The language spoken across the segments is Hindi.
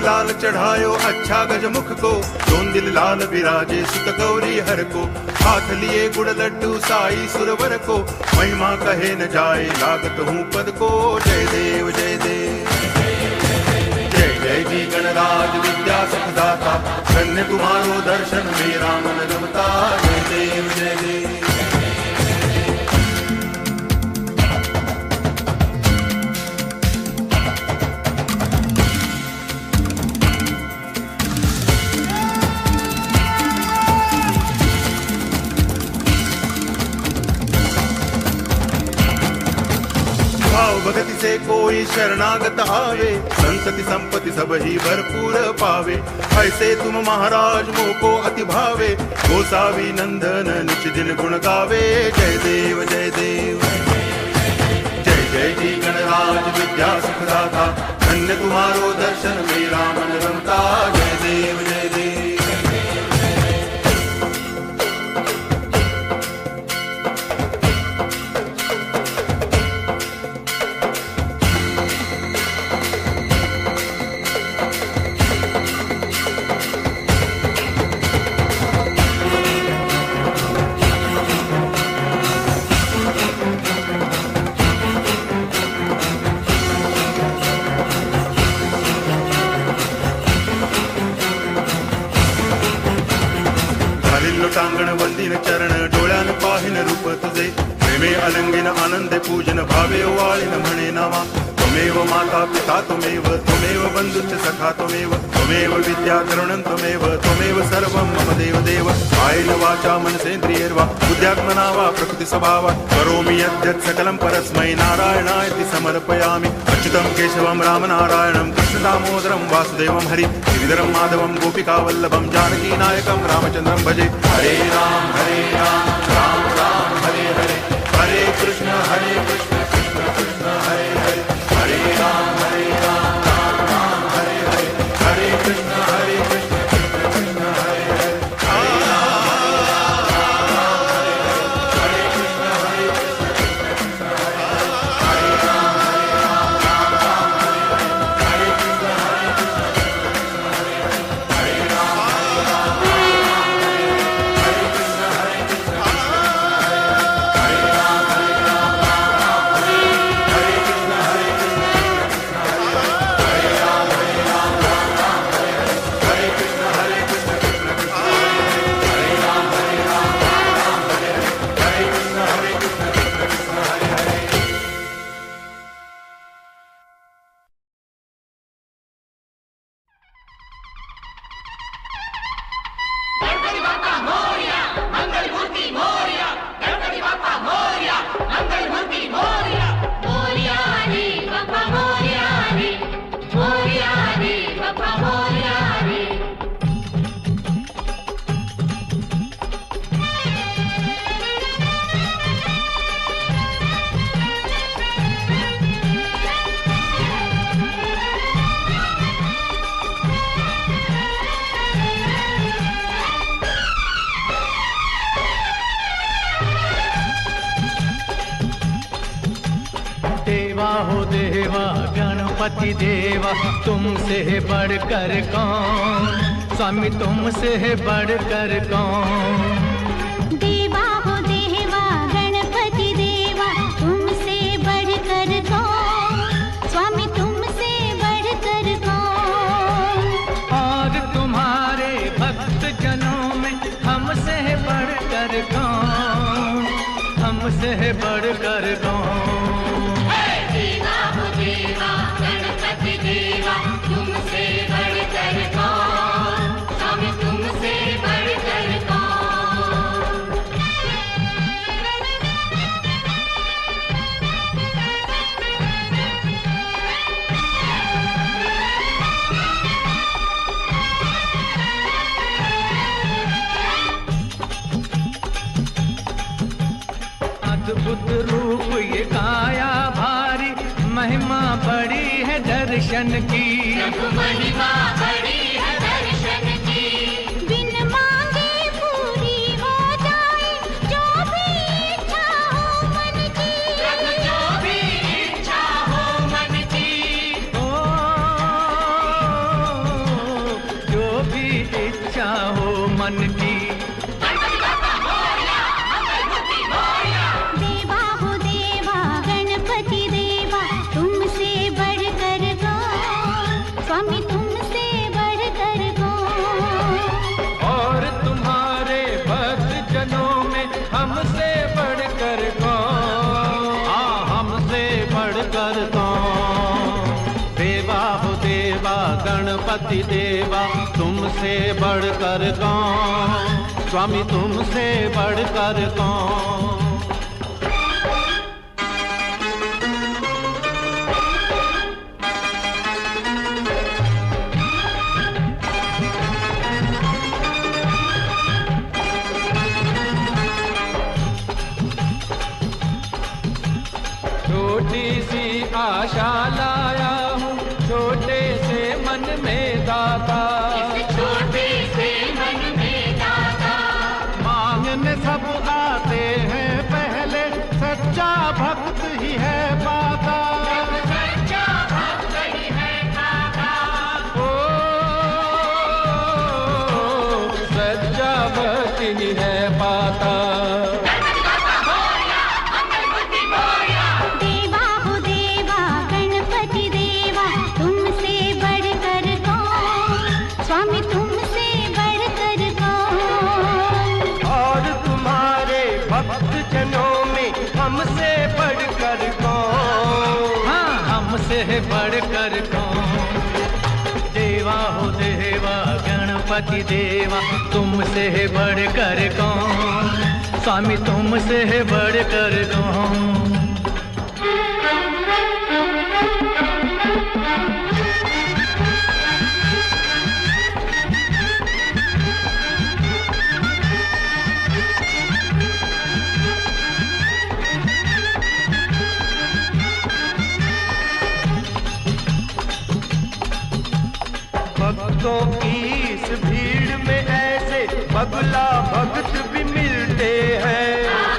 लाल चढ़ायो अच्छा गजमुख को, दोन दिल लाल विराजे सुत गौरी हर को, हाथ लिए गुड़ लड्डू साई सुरवर को, महिमा कहे न जाए लागत हूँ पद को। जय देव जय देव जय जय जी गणराज विद्या सुखदाता, धन्य तुम्हारो दर्शन मेरा मन रमता। जय देव जय देव भगति से कोई शरणागत आवे, संतति संपत्ति सब ही भरपूर पावे। ऐसे तुम महाराज मोको अति भावे, गोसावी नंदन निच दिन गुण गावे। जय देव जय देव जय जय जी गणराज विद्या सुखदाता, धन्य तुम्हारो दर्शन मेरा मन रमता। जय देव जय देव टांगण वंदिन चरण डोळ्यान पाहिन रूप तुझे, प्रेमे अलंगिन आनंदे पूजन भावे वाळिन म्हणे नावा। त्वमेव माता पिता त्वमेव, त्वमेव बंधुश्च सखा त्वमेव, त्वमेव विद्या तरुणं त्वमेव, त्वमेव सर्वं मम देव देव। कायेन वाचा मनसेन्द्रियैर्वा बुद्ध्यात्मना वा प्रकृति स्वभावा, करोमि यद्यत् सकलं परस्मै नारायणायति समर्पयामि। अच्युतं केशवं रामनारायणं कृष्ण दामोदरं वासुदेवं हरि, गिरिधरं माधवं गोपिकावल्लभं जानकी नायकं रामचन्द्रं भजे। हरे राम राम राम हरे हरे, हरे कृष्ण कृष्ण कृष्ण हरे हरे, हरे राम राम राम हरे हरे, हरे कृष्ण कृष्ण कृष्ण हरे हरे, हरे राम राम हरे हरे, हरे कृष्ण कृष्ण कृष्ण हरे हरे, हरे राम राम राम हरे हरे, हरे कृष्ण कृष्ण कृष्ण हरे हरे, हरे राम राम राम हरे हरे, हरे कृष्ण कृष्ण कृष्ण हरे हरे, हरे राम राम राम हरे हरे, हरे कृष्ण गणपति बाप्पा मोरया, मंगल मूर्ति मोरया, गणपति बाप्पा मोरया, मंगल मूर्ति मोरया। मोरया रे बाप्पा मोरया रे, मोरया रे बाप्पा मोरया रे। देवा हो देवा गणपति देवा, तुमसे बढ़कर कौन, स्वामी तुमसे बढ़कर कौन। देवा हो देवा गणपति देवा, तुमसे बढ़कर कौन, स्वामी तुमसे बढ़कर कौन। और तुम्हारे भक्त जनों में हमसे बढ़कर कौन, हमसे बढ़कर कौन। देवा हो देवा गणपति देवा, तुमसे बढ़कर कौन, स्वामी तुमसे बढ़कर कौन। अद्भुत रूप ये मन की। देवा हो देवा गणपति देवा तुमसे बढ़कर कौन, स्वामी तुमसे बढ़कर कौन। और तुम्हारे भक्त जनों में हमसे बढ़कर कौन, हाँ हमसे बढ़कर कौन। देवा हो देवा गणपति देवा तुमसे बढ़कर कौन, स्वामी तुमसे बढ़कर कौन। छोटी सी आशा लाया हूँ छोटे से मन में दाता, छोटे से मन में दाता। मांगने सब आते हैं पहले सच्चा भक्त ही है पाता। सच्चा भक्त ही है पाता। ओ सच्चा भक्त ही है पाता। देवा हो देवा गणपति देवा तुमसे बढ़कर कौन, स्वामी तुमसे बढ़कर कौन। और तुम्हारे भक्त जनों में हमसे बढ़कर कौन, हाँ हमसे बढ़कर कौन। देवा हो देवा गणपति देवा तुमसे बढ़कर कौन, स्वामी तुमसे बढ़कर कौन। भक्तों की इस भीड़ में ऐसे बगुला भक्त भी मिलते हैं।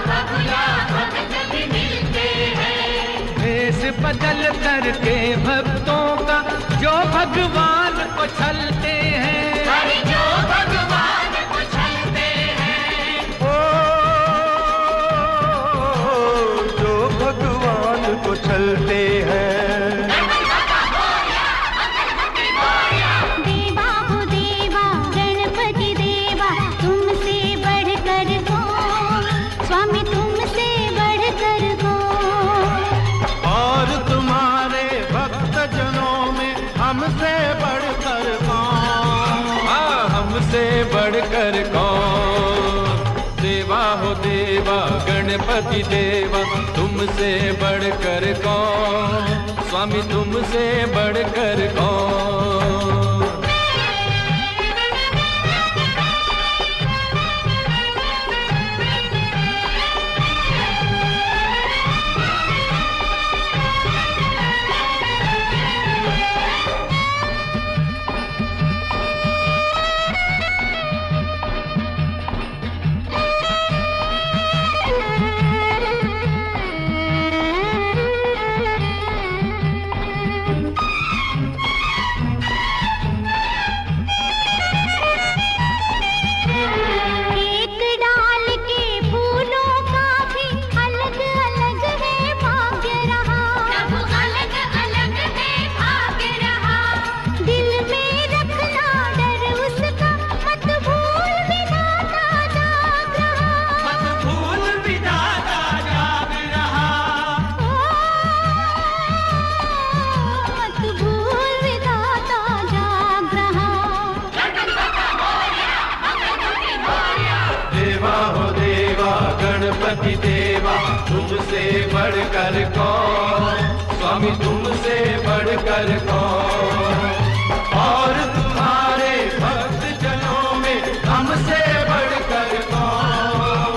बगुला भक्त भी मिलते हैं। भेष बदल करके भक्तों का जो भगवान को छलते हैं। अरे जो भगवान को छलते हैं। ओ जो भगवान को छलते हैं। देवा हो देवा गणपति देवा तुमसे बढ़कर कौन, स्वामी तुमसे बढ़कर कौन। और तुम्हारे भक्त जनों में हमसे बढ़कर कौन, हाँ हमसे बढ़कर कौन। देवा हो देवा गणपति देवा तुमसे बढ़कर कौन, स्वामी तुमसे बढ़कर कौन। गणपति देवा तुमसे बढ़कर कौन, स्वामी तुमसे बढ़कर कौन। और तुम्हारे भक्त जनों में हमसे बढ़कर कौन,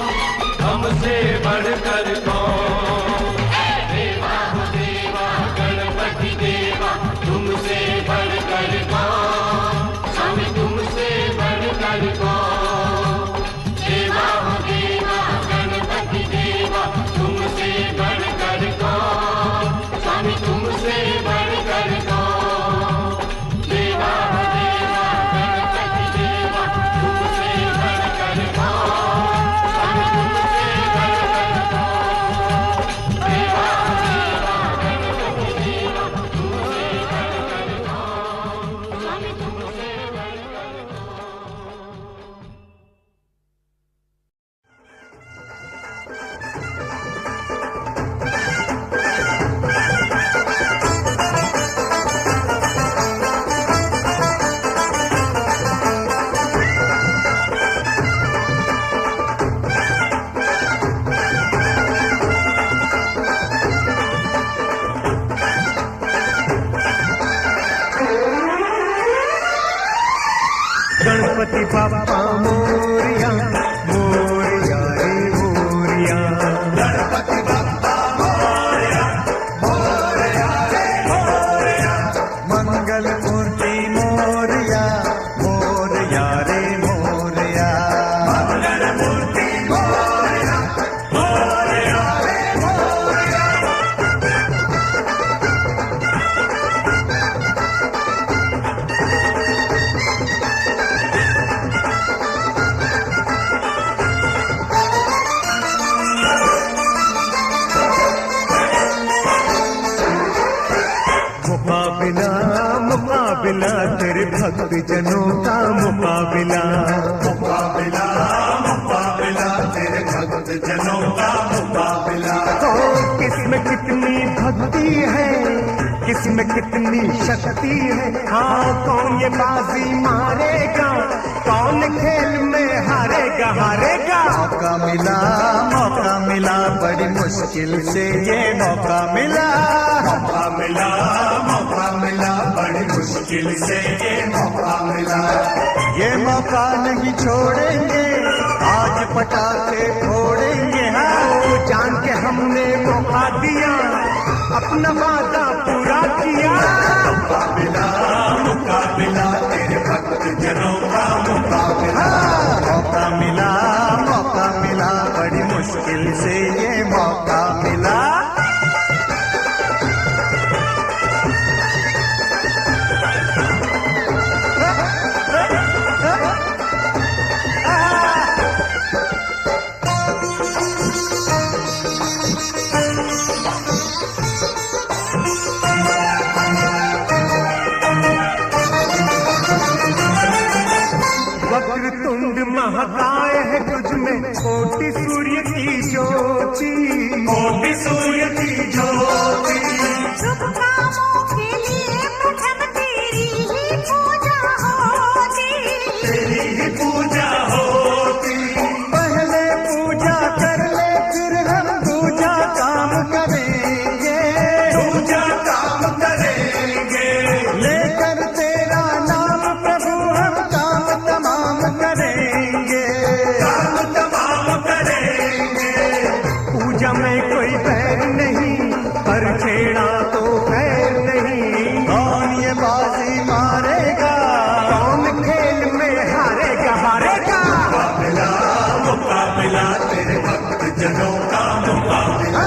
हमसे बढ़कर कौन। देवा हो देवा गणपति देवा तुमसे बढ़कर कौन, स्वामी तुमसे बढ़कर कौन। देवा हो देवा गणपति देवा तुमसे बढ़कर कौन, स्वामी तुमसे बढ़कर कौन। गणपति बाप्पा मोरिया मोरिया रे मोरिया। गणपति बाप्पा मोरया मोरया रे मोरया। मंगल मूर्ति मोरिया मोरिया रे मोरिया। मंगल मूर्ति मोरया मोरया रे मोरया। मुकाबिला मुकाबिला तेरे भक्त जनों का मुकाबिला। मुकाबिला मुकाबिला तेरे भक्त जनों का मुकाबिला। तो किसमें कितनी भक्ति है, किसमें कितनी शक्ति है। हाँ कौन ये बाजी मारेगा, कौन खेल में हारेगा हारेगा। मौका मिला बड़ी मुश्किल से ये मौका मिला। मौका मिला बड़ी मुश्किल से ये मौका मिला। ये मौका नहीं छोड़ेंगे, आज पटाखे फोड़ेंगे। हाँ जान के हमने मौका दिया, अपना वादा पूरा किया। मुकाबिला तेरे भक्त जनों का मुकाबिला। मौका मिला बड़ी मुश्किल से ये मौका मिला। वक्रतुंड महाकाय है तुझ में कोटि सूर्य की ज्योति। कोटि सूर्य की ज्योति। शुभ कामों के लिए प्रथम तेरी ही पूजा होती। तेरी ही पूजा होती। पहले पूजा कर ले फिर हम दूजा काम करेंगे। दूजा काम करेंगे। लेकर तेरा नाम प्रभु हम काम तमाम करेंगे। काम तमाम करेंगे। पूजा में कोई बैर नहीं, पर छेड़ा तो खैर नहीं। कौन ये बाजी मारेगा, कौन खेल में हारेगा हारेगा। मुकाबिला तेरे भक्त जनों का मुकाबिला।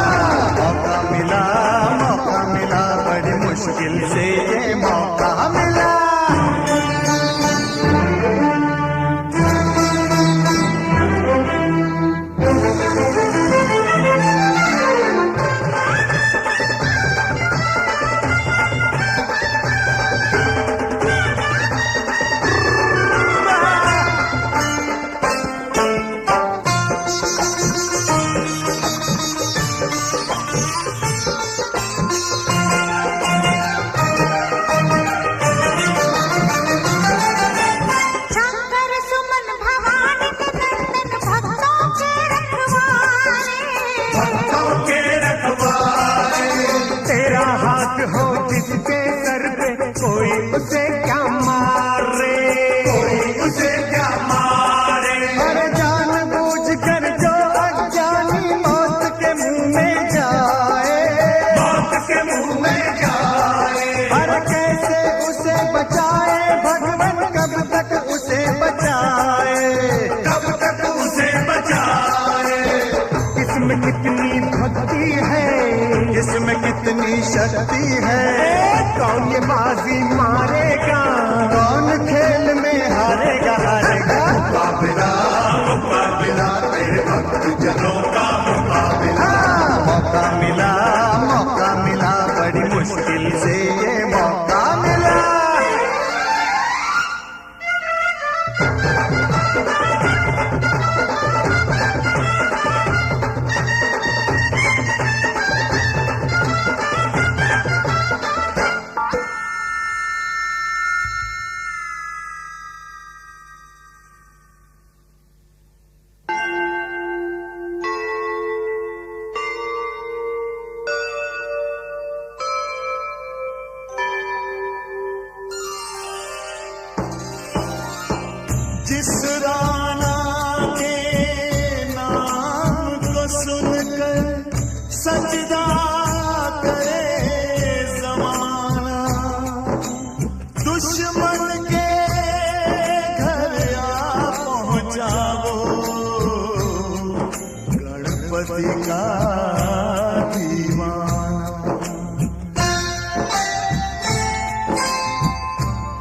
मौका मिला बड़ी मुश्किल से ये मौका मिला। शंकर सुमन भवानी के नंदन भक्तों के रखवाले। भक्तों के रखवाले। तेरा हाथ हो जिसके सर पे कोई उसे क्या मारे। कोई उसे क्या मारे। अरे जान बूझ कर जो अज्ञानी मौत के मुंह में जाए। मौत के मुंह में जाए। अरे कैसे उसे बचाए भगवान, कब तक उसे बचाए। कब तक उसे बचाए। इसमें कितनी भक्ति है, इसमें कितनी शक्ति है। कौन ये बाजी मारेगा, कौन खेल में हारेगा हारेगा। मुकाबिला मुकाबिला तेरे भक्त जनों का मुकाबिला। मौका मिला बड़ी मुश्किल से ये मौका मिला। जिस राना के नाम को सुनकर सजदा करे जमाना, दुश्मन के घर आ पहुंचा वो गणपति का दीवाना।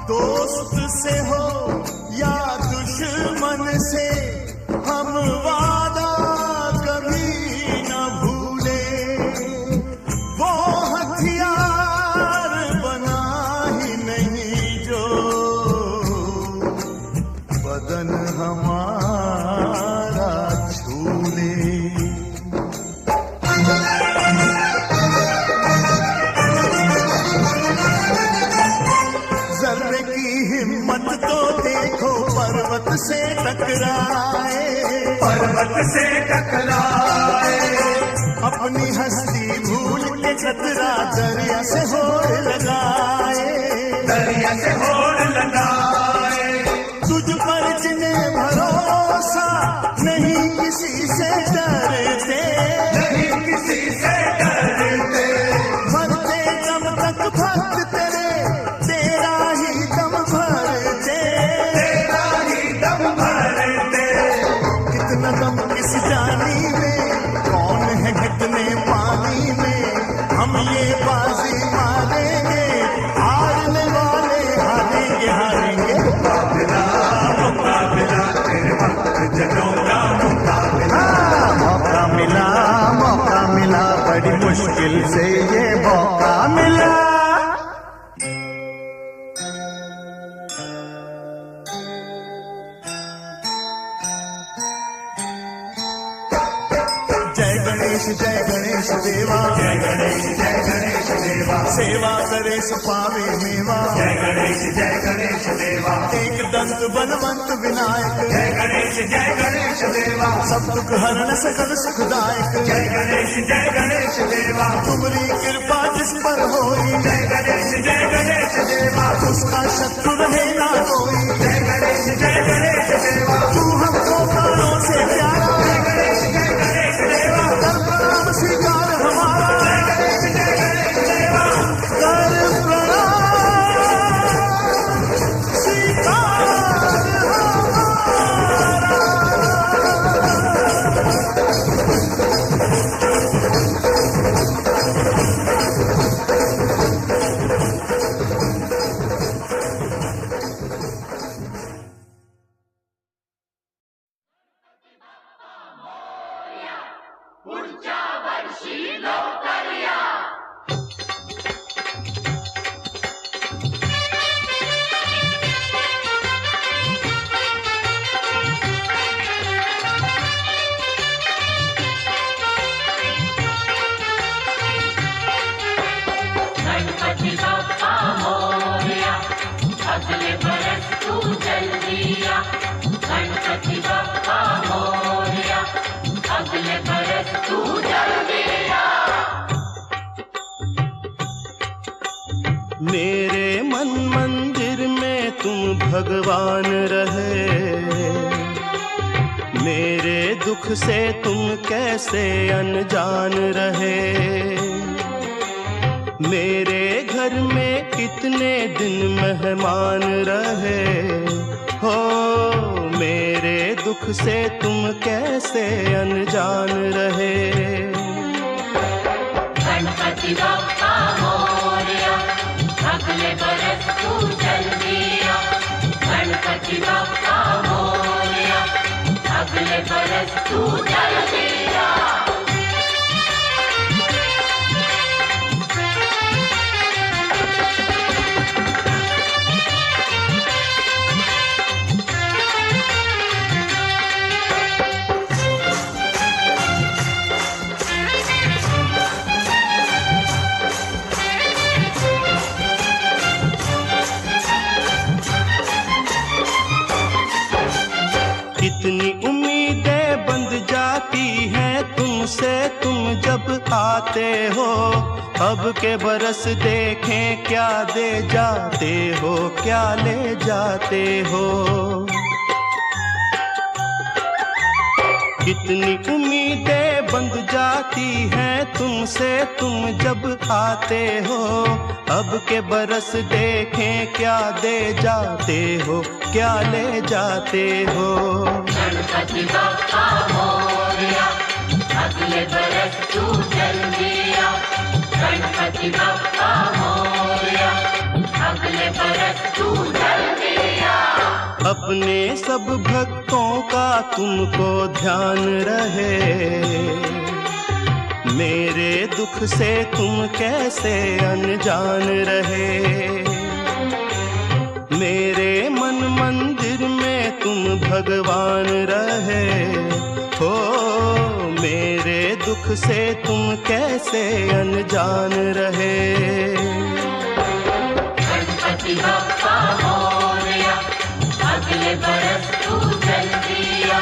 दोस्त से हो या दुश्मन से हम वादा कभी न भूले, वो हथियार बना ही नहीं जो बदन हमारा छूले। जर्रे की हिम्मत तो देखो पर्वत से टकराए, पर्वत से टकराए, अपनी हस्ती भूल के खतरा दरिया से होड़ लगाए, दरिया से होड़ लगाए। तुझ पर जिन्हें भरोसा नहीं किसी से डरते, नहीं किसी से डरते, मरते दम तक भक्त तेरे तेरा ही दम भरते, तेरा ही दम भरते। कितना दम किस जानी में, कौन है कितने पानी में, हम ये बाजी मारेंगे, हारने वाले हारेंगे हारेंगे। मुकाबला मुकाबला तेरे भक्त जनों का मुकाबला। मौका मिला बड़ी मुश्किल से ये मौका मिला। जय गणेश देवा, जय गणेश देवा, सेवा करे सो पावे मेवा। जय गणेश देवा, एक दंत बलवंत विनायक, जय गणेश देवा, सब दुख हरण सकल सुखदायक। जय गणेश देवा, तुम्हारी कृपा जिस पर होई, जय गणेश देवा, उसका शत्रु रहे ना कोई। जय गणेश देवा, तू हमको प्राणों से प्यारा, जय गणेश देवा, कर प्रणाम स्वीकार हमारा, जय गणेश देवा, कर प्रणाम स्वीकार पुढच्या वर्षी लवकर या. गणपति बाप्पा मोरया, अगले बरस तू जल्दी आ. गणपति बाप्पा मोरया, अगले बरस तू जल्दी आ. मेरे मन मंदिर में तुम भगवान रहे, मेरे दुख से तुम कैसे अनजान रहे। मेरे घर में कितने दिन मेहमान रहे हो, मेरे दुख से तुम कैसे अनजान रहे। गणपति बाप्पा मोरया, अगले बरस तू जल्दी आ. गणपति बाप्पा मोरया, अगले बरस तू जल्दी आ. कितनी उम्मीदें बंध जाती हैं तुमसे तुम जब आते हो। अब के बरस देखें क्या दे जाते हो, क्या ले जाते हो। कितनी उम्मीदें बंध जाती हैं तुमसे तुम जब आते हो। अब के बरस देखें क्या दे जाते हो, क्या ले जाते हो। गणपति बप्पा मोरया, अगले बरस तू जल्दी आ। गणपति बप्पा मोरया, अगले बरस तू जल्दी आ। अपने सब भक्तों का तुमको ध्यान रहे, मेरे दुख से तुम कैसे अनजान रहे। मेरे मन मंदिर में तुम भगवान रहे हो, मेरे दुख से तुम कैसे अनजान रहे। गणपति बप्पा मोरया, अगले बरस तू जल्दी आ।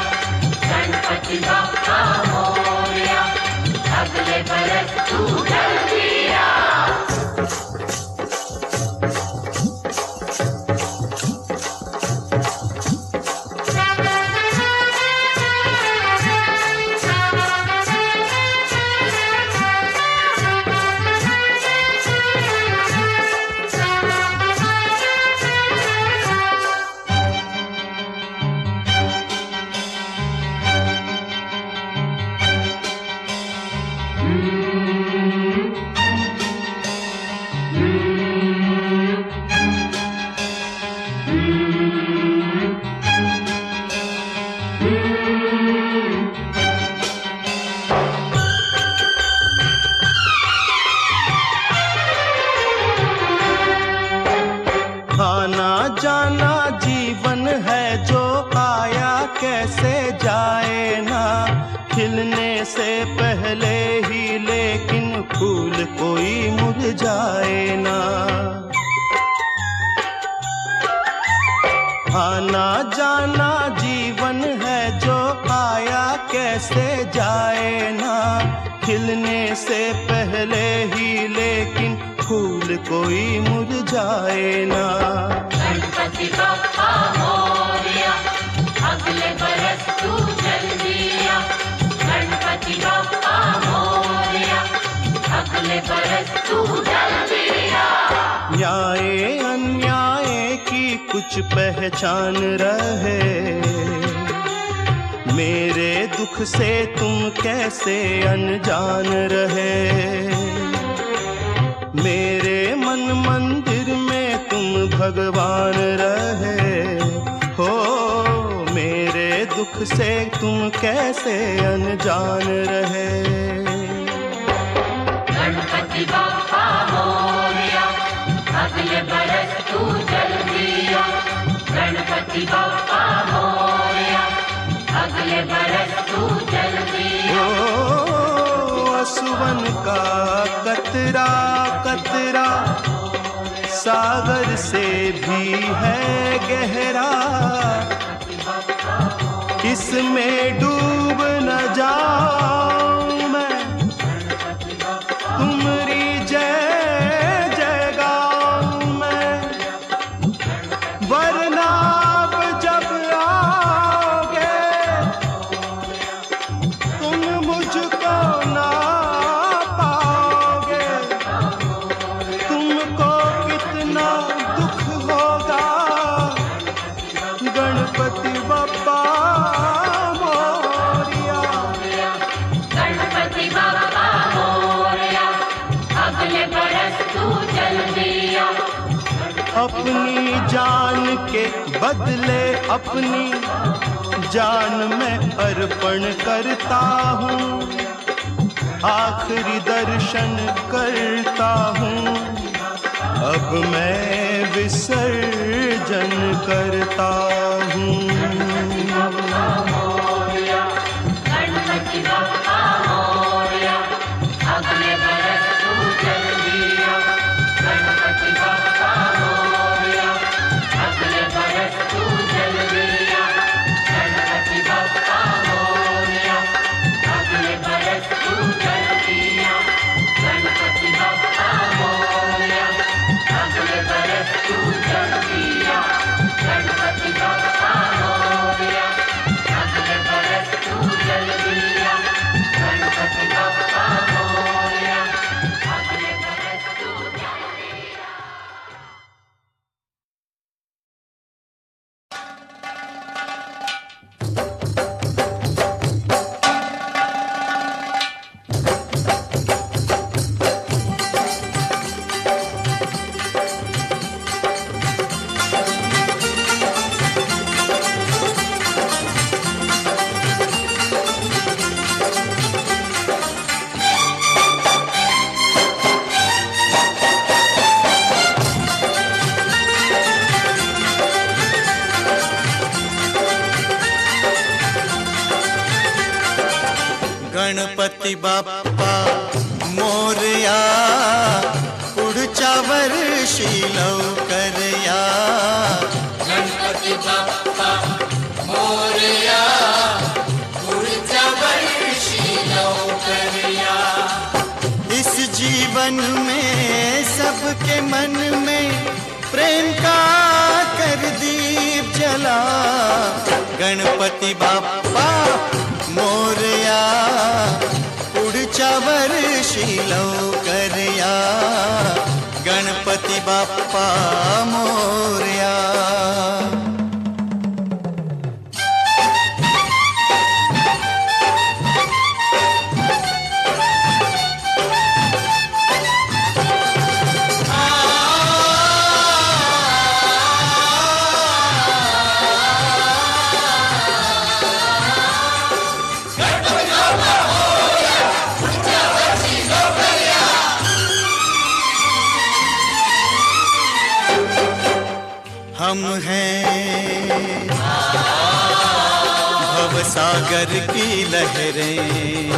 गणपति बप्पा मोरया, अगले बरस तू जल्दी आ। आना जाना जीवन है जो आया कैसे जाए ना। खिलने से पहले ही लेकिन फूल कोई मुरझाए ना। आना जाना जीवन है जो आया कैसे जाए ना। खिलने से पहले ही लेकिन फूल कोई मुरझाए ना। गणपति बप्पा मोरया, अगले बरस तू जल्दी आ। गणपति बप्पा मोरया, अगले बरस तू जल्दी आ। न्याय अन्याय की कुछ पहचान रहे, मेरे दुख से तुम कैसे अनजान रहे। मेरे मन मंदिर में तुम भगवान रहे हो, मेरे दुख से तुम कैसे अनजान रहे। गणपति बप्पा मोरया, अगले बरस तू जल्दी आ। गणपति बप्पा मोरया, अगले बरस तू जल्दी आ। असुवन का कतरा कतरा सागर से भी है गहरा। इसमें डूब न जाऊं मैं, तुम्हारी जय जय गाऊं मैं। वरना जब आओगे तुम मुझको ना पाओगे। तुमको कितना दुख होगा, गणपति बप्पा मोरया। गणपति बप्पा मोरया, अगले बरस तू जल्दी आ। अपनी जान के बदले अपनी जान में अर्पण करता हूँ। आखिरी दर्शन करता हूँ, अब मैं विसर्जन करता हूँ। गणपति बप्पा मोरया, अगले बरस तू जल्दी आ। गणपति बप्पा मोरया, अगले बरस तू जल्दी आ। गणपति बप्पा मोरया, अगले बरस तू जल्दी आ। गणपति बप्पा मोरया, अगले बरस तू जल्दी आ। गणपति बप्पा मोरया, गणपती बाप्पा मोरया, पुढच्या वर्षी लवकर या. गणपती बाप्पा मोरया, पुढच्या वर्षी लवकर या. इस जीवन में सबके मन में प्रेम का कर दीप जला. गणपती बाप्पा मोरया, पुढच्या वर्षी लवकर या. गणपती बाप्पा मोरया. हम हैं भवसागर की लहरें,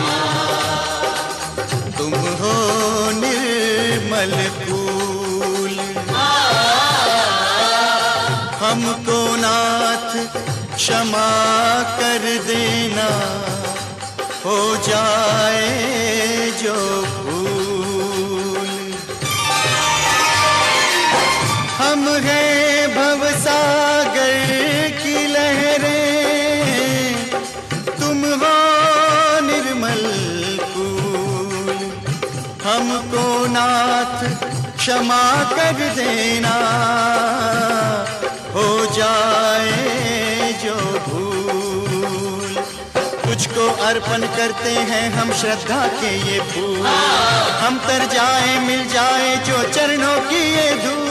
तुम हो निर्मल फूल. हमको नाथ क्षमा कर देना, हो जाए जो भूल. हम हैं भवसागर की लहरें, तुम हो निर्मल फूल. हमको नाथ क्षमा कर देना, हो जाए जो भूल. तुझको अर्पण करते हैं हम श्रद्धा के ये फूल. हम तर जाए मिल जाए जो चरणों की ये धूल.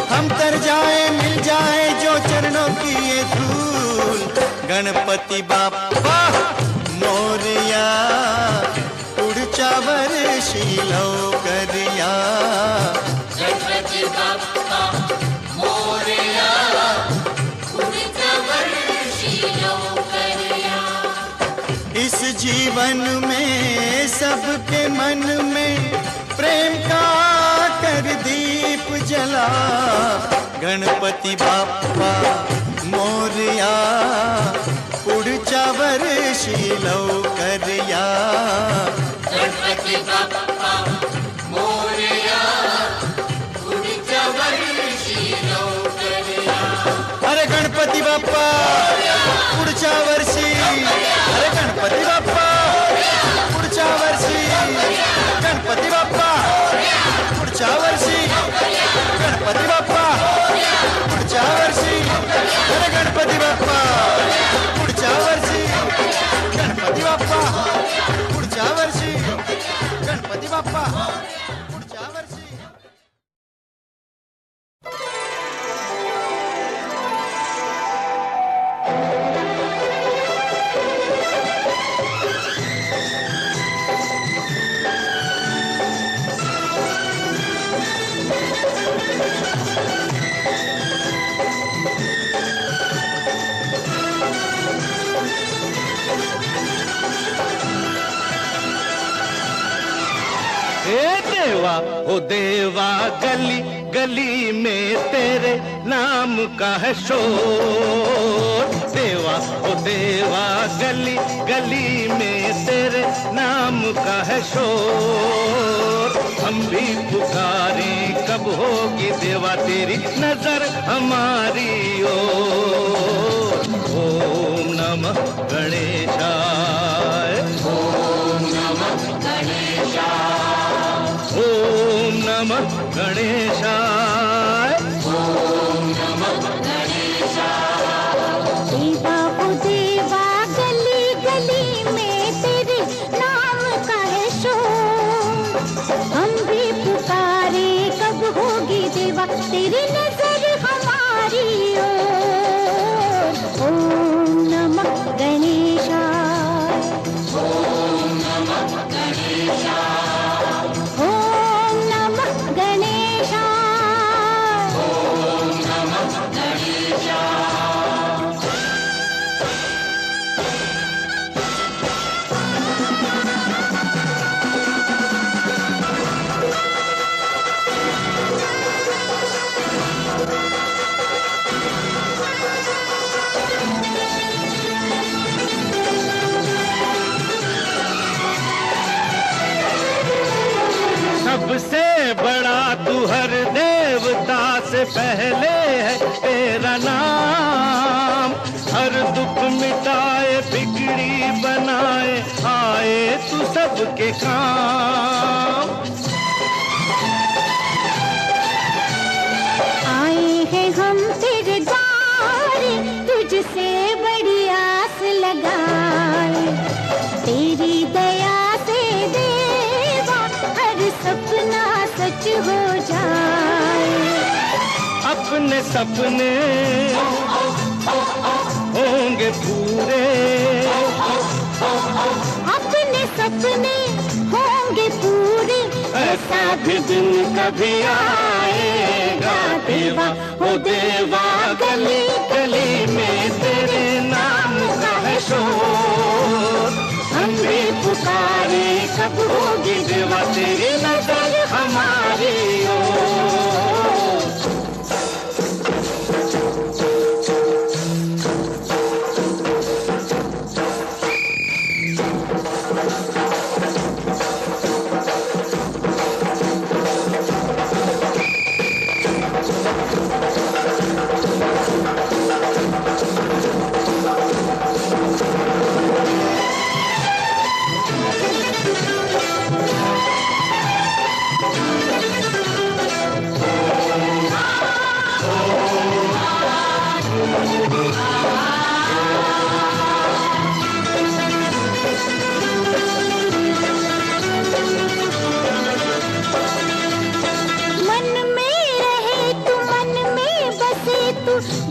हम तर जाए मिल जाए जो चरणों की ये धूल. गणपती बाप्पा मोरया, पुढच्या वर्षी लवकर या. गणपती बाप्पा मोरया, पुढच्या वर्षी लवकर या. इस जीवन में सबके मन में प्रेम का कर दीप जला. गणपती बाप्पा मोरया, पुढच्या वर्षी लवकर या. गणपती बाप्पा मोरया, पुढच्या वर्षी लवकर या. अरे गणपती बाप्पा पुढच्या वर्षी, अरे गणपती बाप्पा पुढच्या वर्षी. गणपती बाप्पा पुढच्या वर्षी. गणपती बाप्पा पुढच्या वर्षी. अरे गणपती बाप्पा पुढच्या वर्षी. गणपती बाप्पा पुढच्या वर्षी. गणपती बाप्पा पुढच्या वर्षी. देवा ओ देवा, गली गली में तेरे नाम का है शोर. देवा ओ देवा, गली गली में तेरे नाम का है शोर. हम भी पुकारे कब होगी देवा तेरी नजर हमारी ओर. ओम नमः गणेशाय, ओम नमः गणेशाय, ओम नमः गणेशाय. ओम नमः गणेशाय. देवा ओ देवा, गली गली में तेरे नाम का है शोर. हम भी पुकारे कब होगी देवा तेरी नजर हमारी ओर. से पहले है तेरा नाम। हर दुख मिटाए बिगड़ी बनाए आए तू सबके काम। आए हैं हम तेरे द्वारे, तुझसे बड़ी आस लगाए। तेरी दया से देवा हर सपना सच हो जाए। अपने सपने होंगे पूरे, अपने सपने होंगे पूरे। ऐसा भी दिन कभी आएगा देवा, ओ देवा गली गली में तेरे नाम का है शोर। हम भी पुकारे कब होगी देवा तेरी नजर हमारी ओर।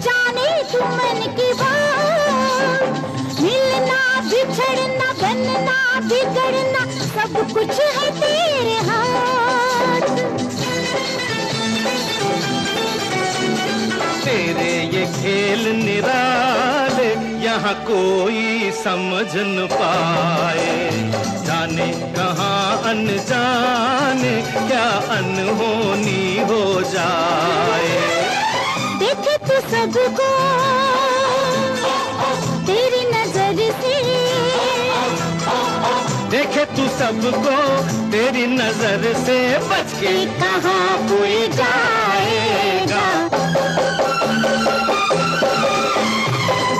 जाने तू मन की बात। मिलना बिछड़ना बनना बिगड़ना सब कुछ है तेरे हाथ। तेरे ये खेल निराले यहाँ कोई समझ न पाए। जाने कहाँ अनजाने क्या अनहोनी हो जाए। देखे तू सबको तेरी नजर से, देखे तू सबको तेरी नजर से, बच के कहाँ कोई जाएगा।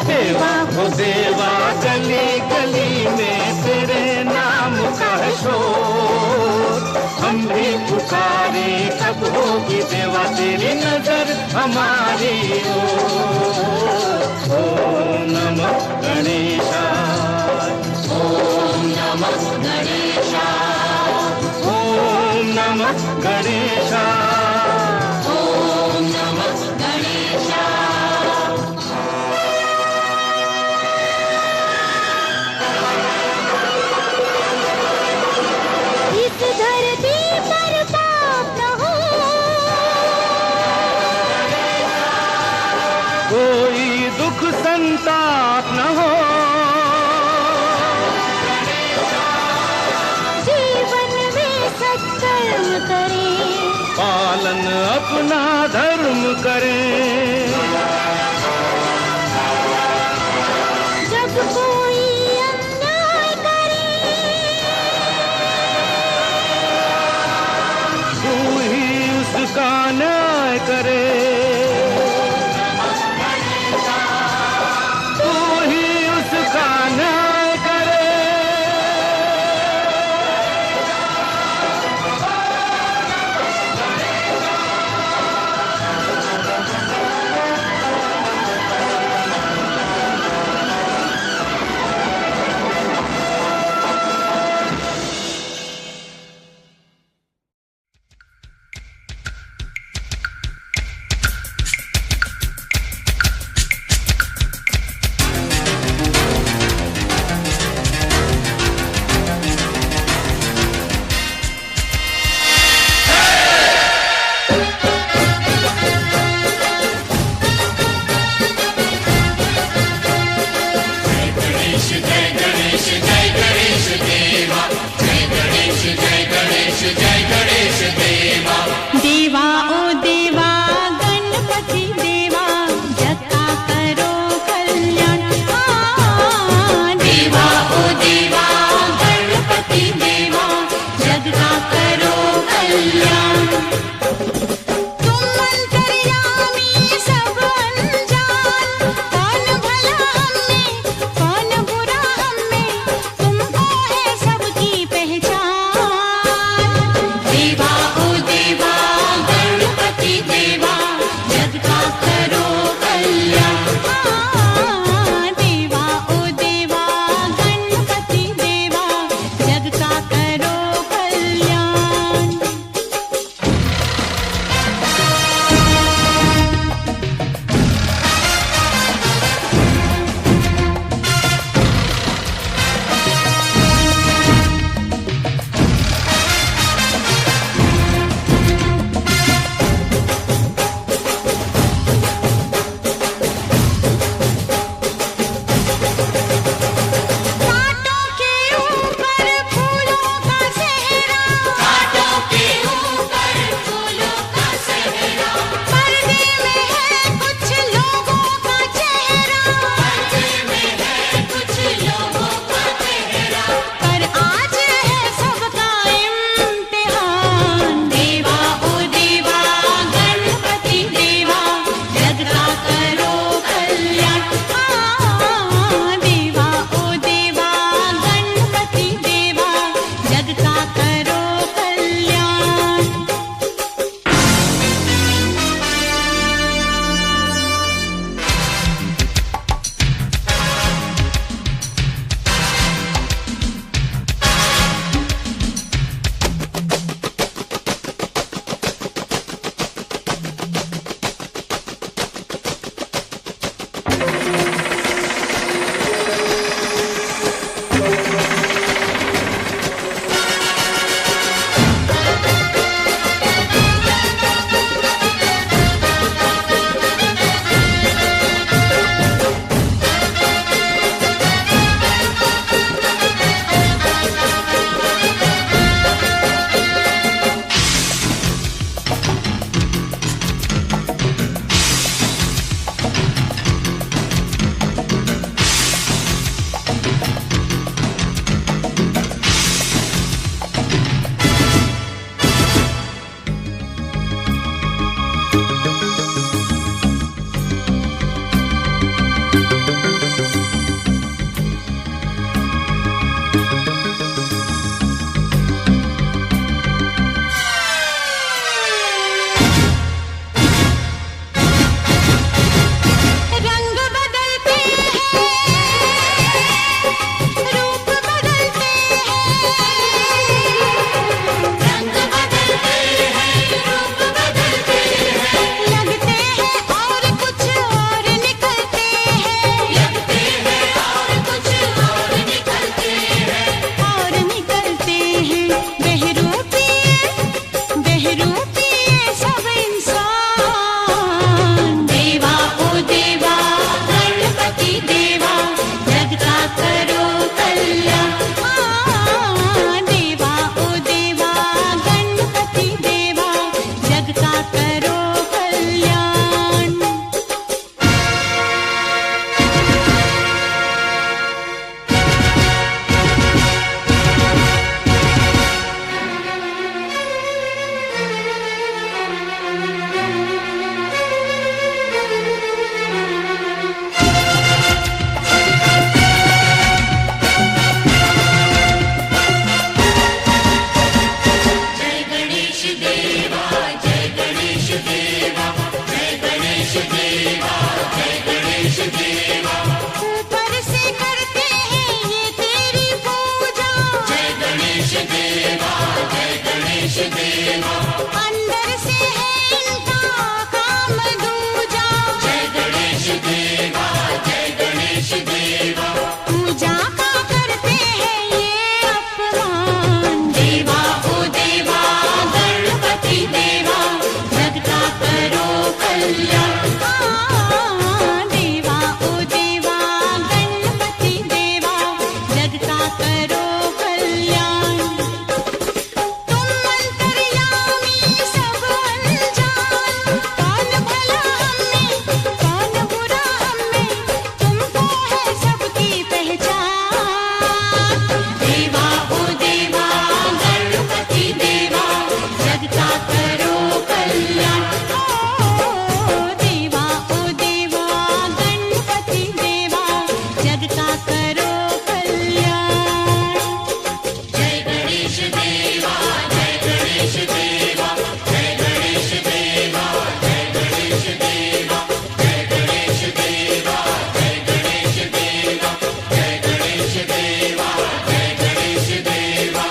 देवा हो देवा गली गली में तेरे नाम का है शोर। हम भी पुकारे कब होगी देवा तेरी नजर हमारी ओर। ओम नमः गणेशाय, ओम नमः गणेशाय, ओम नमः गणेशाय, ओम नमः गणेशाय। इस धरती पर पाप न हो, कोई दुख संताप न हो। जीवन में सत्कर्म करें, पालन अपना धर्म करें। जब कोई अन्याय करे, तू ही उसका न्याय करे। तू ही उसका न्याय करे। ऊपर से करते हैं ये तेरी पूजा, अंदर से है इनका काम दूजा। पूजा का करते हैं ये अपमान, देवा ओ देवा गणपति देवा, जग का करो कल्याण। देवा ओ देवा गणपति देवा, जग का करो कल्याण। तुम अंतर्यामी सब अनजान, कौन भला हमें कौन बुरा हमें, तुमको है सबकी पहचान। देवा ओ देवा गणपति देवा, जग का करो कल्याण। देवा ओ देवा गणपति देवा, जग का करो कल्याण। जय गणेश देवा, जय गणेश देवा, जय गणेश देवा, जय गणेश देवा, जय गणेश देवा, जय गणेश देवा, जय गणेश देवा, जय गणेश देवा।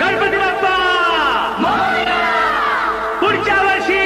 गणपती बाप्पा पुढच्या वर्षी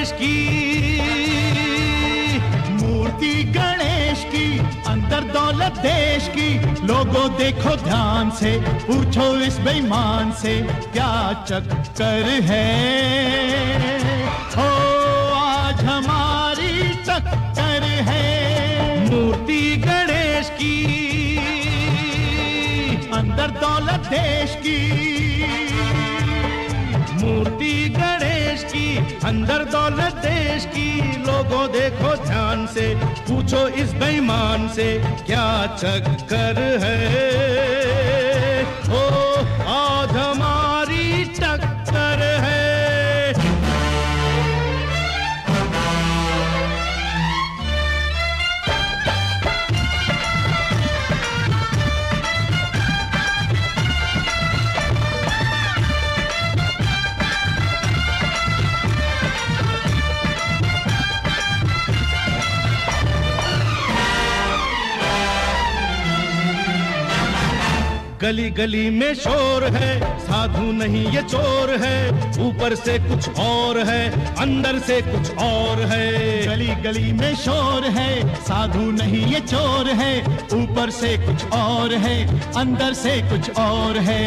गणेश की, मूर्ति गणेश की, अंदर दौलत देश की। लोगों देखो ध्यान से, पूछो इस बेईमान से क्या चक्कर है। हो आज हमारी टक्कर है। मूर्ति गणेश की, अंदर दौलत देश की। मूर्ति गणेश की, अंदर दौलत देश की। लोगों देखो ध्यान से, पूछो इस बेईमान से क्या चक्कर है। ओ आज हमारी टक्कर है। गली गली में शोर है, साधु नहीं ये चोर है। ऊपर से कुछ और है, अंदर से कुछ और है। गली गली में शोर है, साधु नहीं ये चोर है। ऊपर से कुछ और है, अंदर से कुछ और है।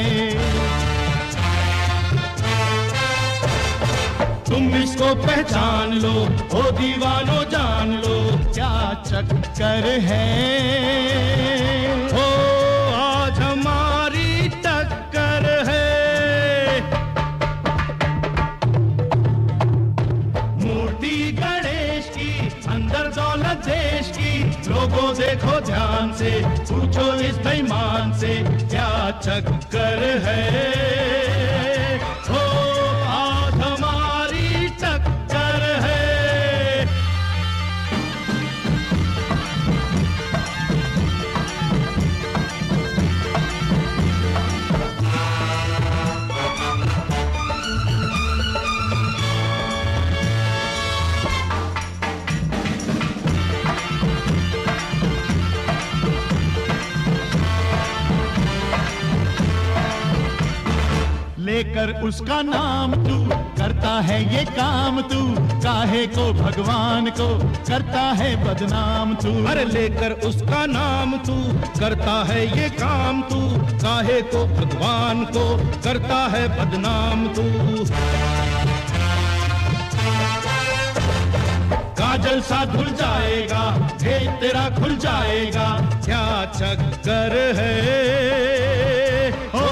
तुम इसको पहचान लो, ओ दीवानो जान लो क्या चक्कर है। ओ आज हमारी टक्कर है। मूर्ति गणेश की, अंदर दौलत देश की। लोगों देखो ध्यान से, पूछो इस बेईमान से क्या चक्कर है। ओ आज हमारी टक्कर है। लेकर उसका नाम तू करता है ये काम तू। काहे को भगवान को करता है बदनाम तू। अरे लेकर उसका नाम तू करता है ये काम तू। काहे को भगवान को करता है बदनाम तू। काजल सा धुल जाएगा, भेद तेरा खुल जाएगा क्या चक्कर है। ओ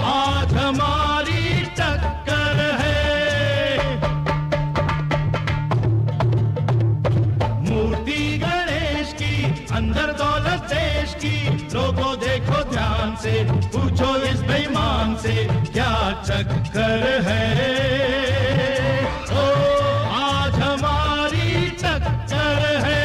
आज हमारी टक्कर है। मूर्ति गणेश की, अंदर दौलत देश की। लोगों देखो ध्यान से, पूछो इस बेईमान से क्या चक्कर है। ओ आज हमारी टक्कर है।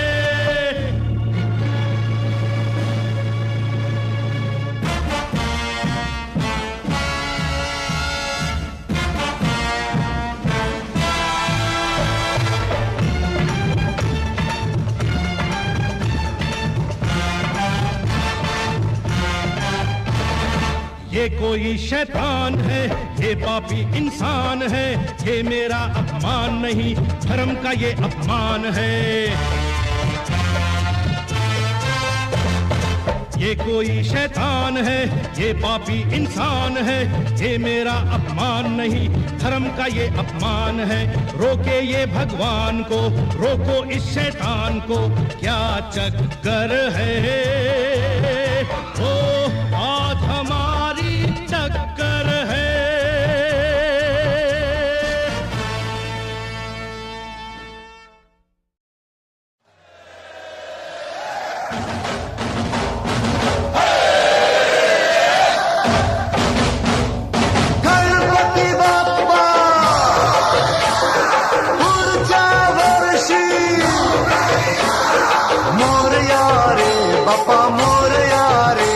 ये कोई शैतान है, ये पापी इंसान है। ये मेरा अपमान नहीं, धर्म का ये अपमान है। ये कोई शैतान है, ये पापी इंसान है। ये मेरा अपमान नहीं, धर्म का ये अपमान है। रोके ये भगवान को, रोको इस शैतान को क्या चक्कर है। ओ आज हमारी टक्कर है। गणपति बाप्पा पुढच्या वर्षी मोरया रे बाप्पा मोरया रे।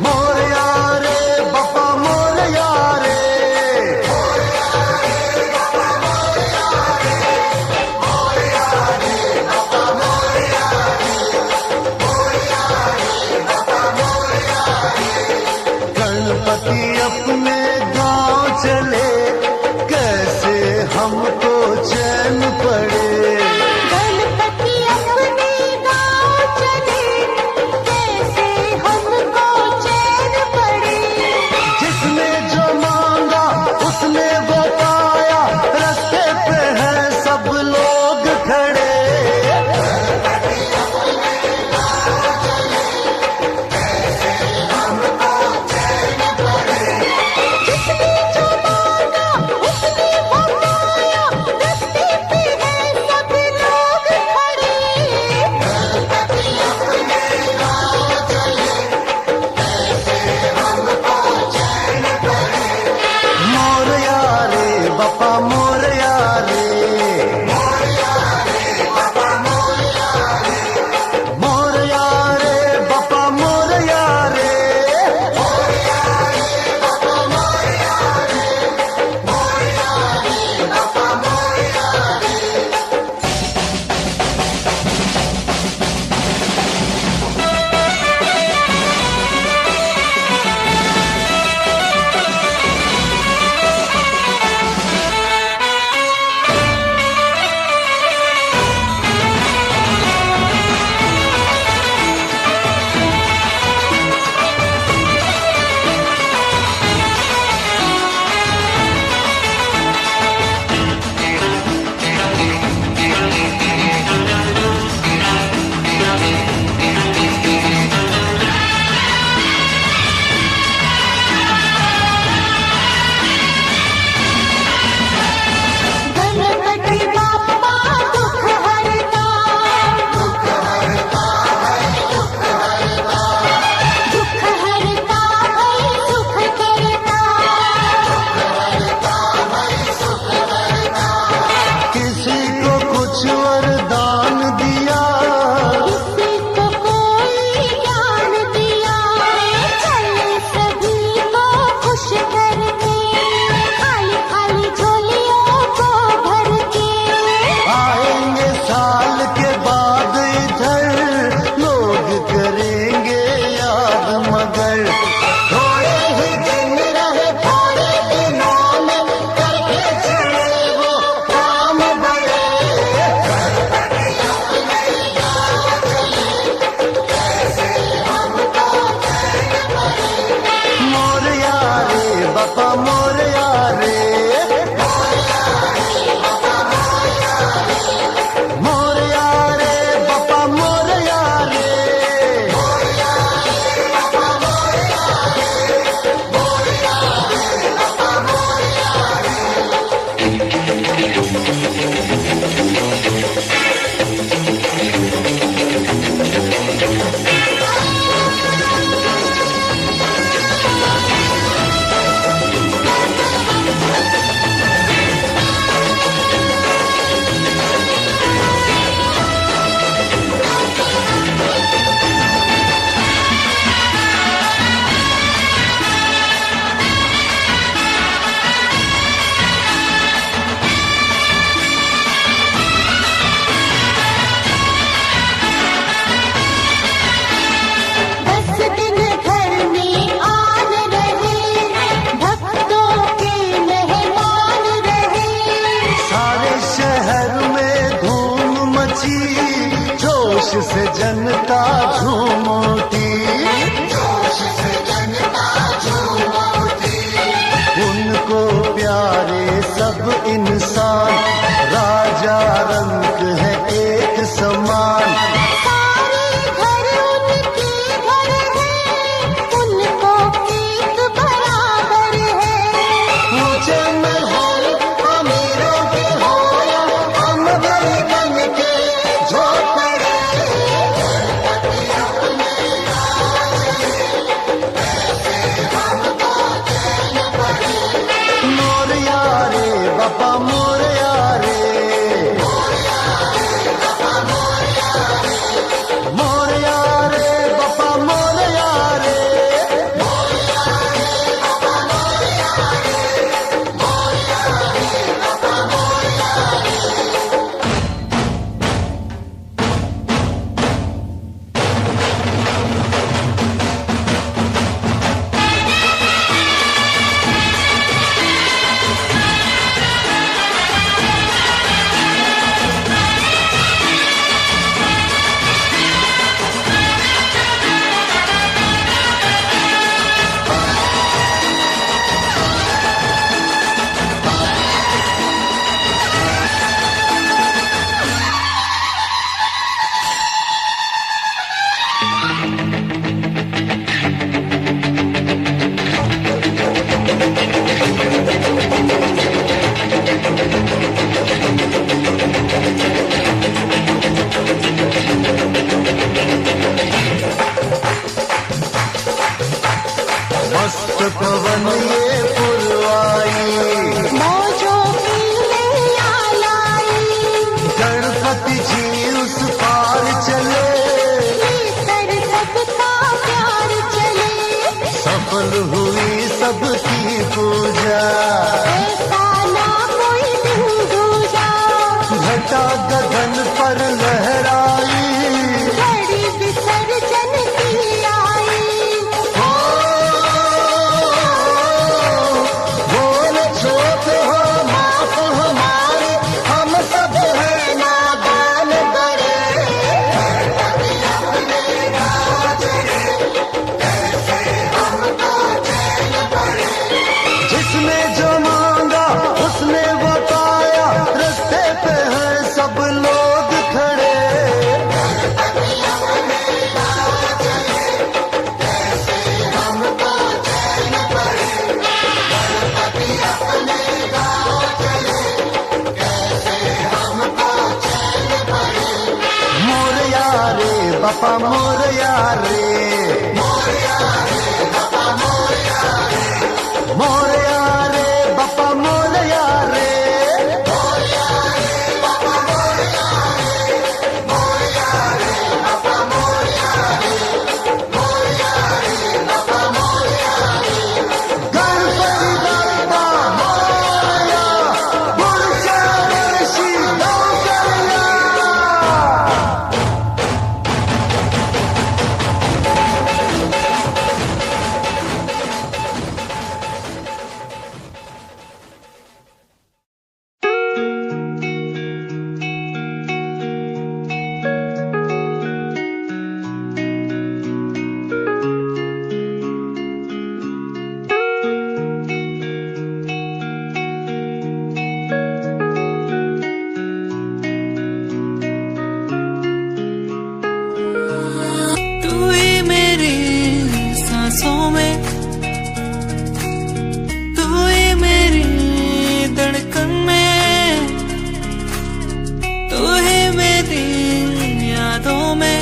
मोरया रे बाप्पा मोरया रे। गणपति अपने गांव हमको चैन पड़े। गणपति अपने गाँव चले, कैसे हमको चैन पड़े। जिसने जो मांगा उसने वो पाया, रास्ते पे हैं सब लोग खड़े। से जनता झूम उठी, जोश से जनता झूम उठी। उनको प्यारे सब इंसान, राजा रंग है एक समान। सारे घर उनके घर हैं, उनको एक बराबर है। ऊंचे महल अमीरों के हो या हम गरीबन के झोपड़े, गणपति अपने घटा गगन पर लहराई, बड़ी विसर्जन की आई। भूल चूक हो माफ हमारी, हम सब हैं नादान बड़े। जिसने जो मांगा उसने वो पाया, रास्ते पे हैं सब लोग खड़े। मोरया रे बापा मोरया रे, मोरया रे बापा मोरया रे, मोरया रे बापा मोरया रे, मोरया रे बापा मोरया रे, मोरया रे बापा मोरया रे, मोरया रे बापा मोरया रे। गणपति बाप्पा मोरया, पुढच्या वर्षी लवकर या। तू ही मेरी सांसों में, तू ही मेरी धड़कन में, तू ही मेरी यादों में।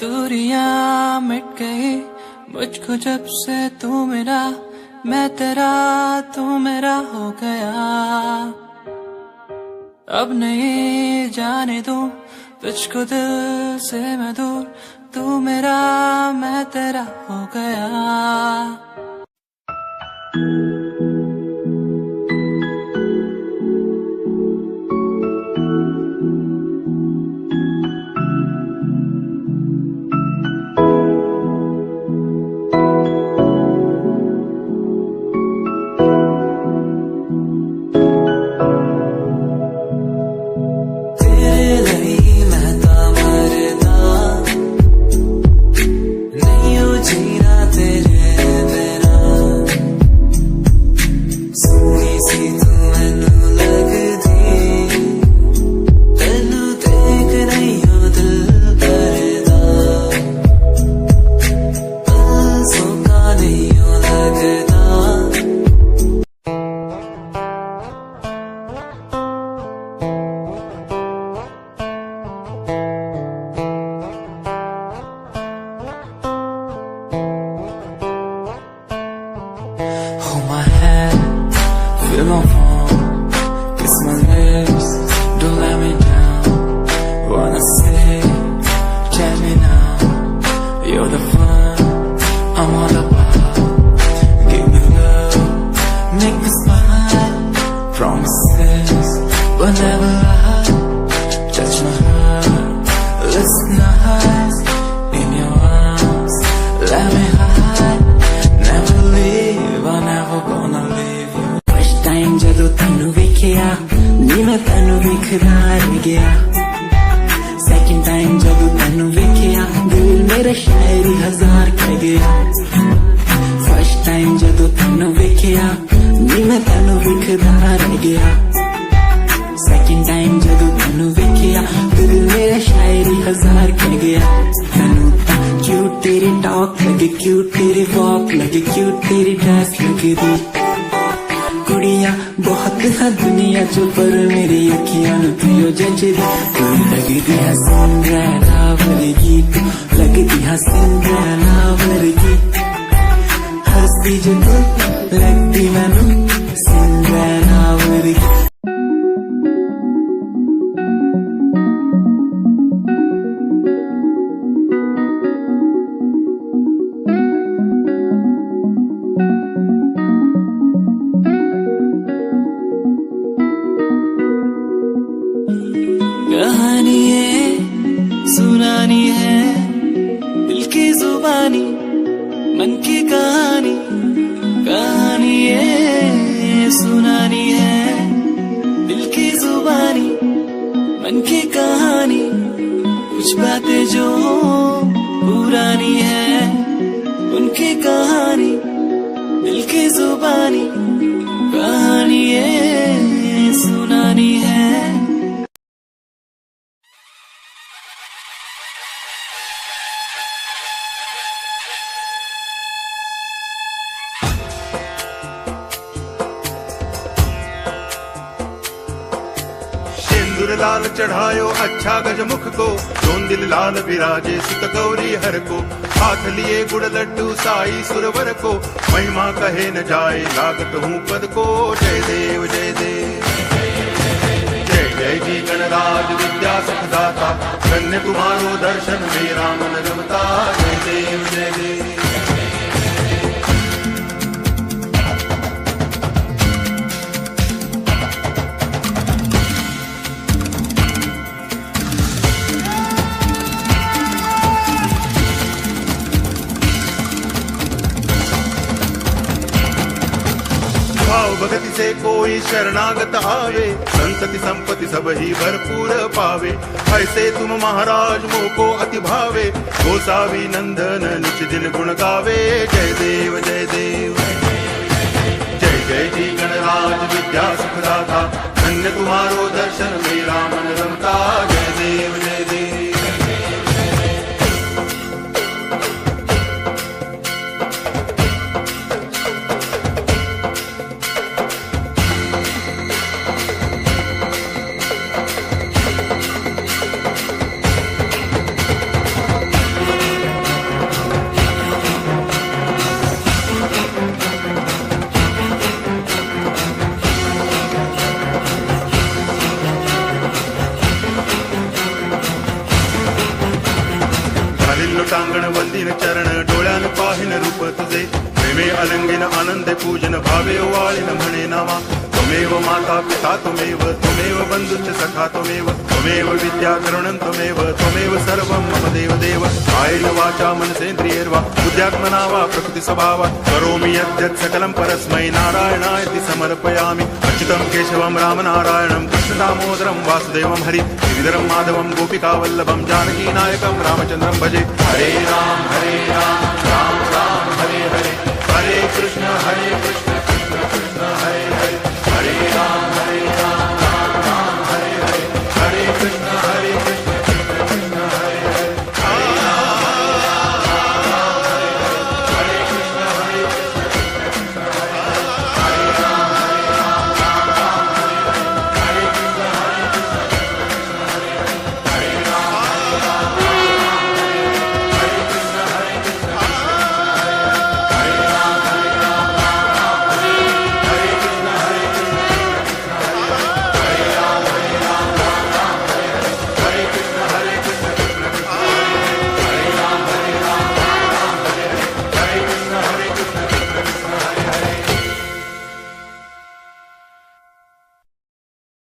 दूरियां मिट गई मुझको जब से तू मेरा, मैं तेरा तू मेरा हो गया। अब नहीं जाने दूं तुझको दिल से मैं दूर, तू मेरा मैं तेरा हो गया। Feel my phone, kiss my lips, don't let me down. Wanna say, tell me now, you're the fun I'm all about. Give me love, make me smile, promises will never lie. Touch my heart, listen nice, in your arms, let me hide. Never leave, I'm never gonna leave you. Time जदों तैनू वेखिया नी मैं तैनू वेखदा रह गया। सेकंड टाइम जदों तैनू वेखिया दिल मेरा शायरी हजार कह गया। फर्स्ट टाइम जदों तैनू वेखिया नी मैं तैनू वेखदा रह गया। सेकंड टाइम जदों तैनू वेखिया दिल मेरा शायरी हजार कह गया। तैनू तां क्यूट तेरी टॉक लगे, क्यूट तेरी वॉक लगे, क्यूट तेरी ड्रेस लगे दी। कुड़ियां बहुत है दुनिया चो पर मेरी अखियां पियो जजदी। तू लगदी है सिंड्रेला वर्गी, तू लगदी है सिंड्रेला वर्गी। हंसदी जो तू लगती मैनू सिंगना वरी कहानी है सुनानी है दिल की जुबानी मन की कहानी कहानी है सुनानी है दिल की जुबानी मन की कहानी कुछ बातें जो पुरानी है उनकी कहानी दिल की जुबानी कहानी है सुनानी है सिंदूर लाल चढ़ायो अच्छा गजमुख को जोन दिल लाल विराजे सुत गौरी हर को हाथ लिए गुड़ लड्डू साई सुरवर को महिमा कहे न जाए लागत हूँ पद को जय देव जय देव जय जय जी गणराज विद्या सुखदाता धन्य तुम्हारो दर्शन मेरा मन रमता जय देव जय देव भाव भगति से कोई शरणागत आवे संतति संपत्ति सब ही भरपूर पावे ऐसे तुम महाराज मोको अति भावे गोसावी नंदन निच दिन गुण गावे जय देव जय देव जय जय जी गणराज विद्या सुखदाता धन्य तुम्हारो दर्शन मेरा मन रमता जय देव जय देव टांगण वंदीन चरण डोळ्यान पाहिन रूप तुझे प्रेमे अलंगिन आनंद पूजन भावे ओवाळीन म्हणे नावा त्वमेव माता पिता त्वमेव बंधुश्च सखा त्वमेव विद्या करुणं त्वमेव सर्वं मम देव देव कायेन वाचा मनसेन्द्रियैर्वा बुद्ध्यात्मना वा प्रकृति स्वभावात् करोमि यद्यत् सकलं परस्मै नारायणायति समर्पयामि अच्युतं केशवं रामनारायणं कृष्णदामोदरं वासुदेवं हरि गिरिधरं माधवं गोपिकावल्लभं जानकीनायकं रामचन्द्रं भजे हरे राम राम राम हरे हरे हरे कृष्ण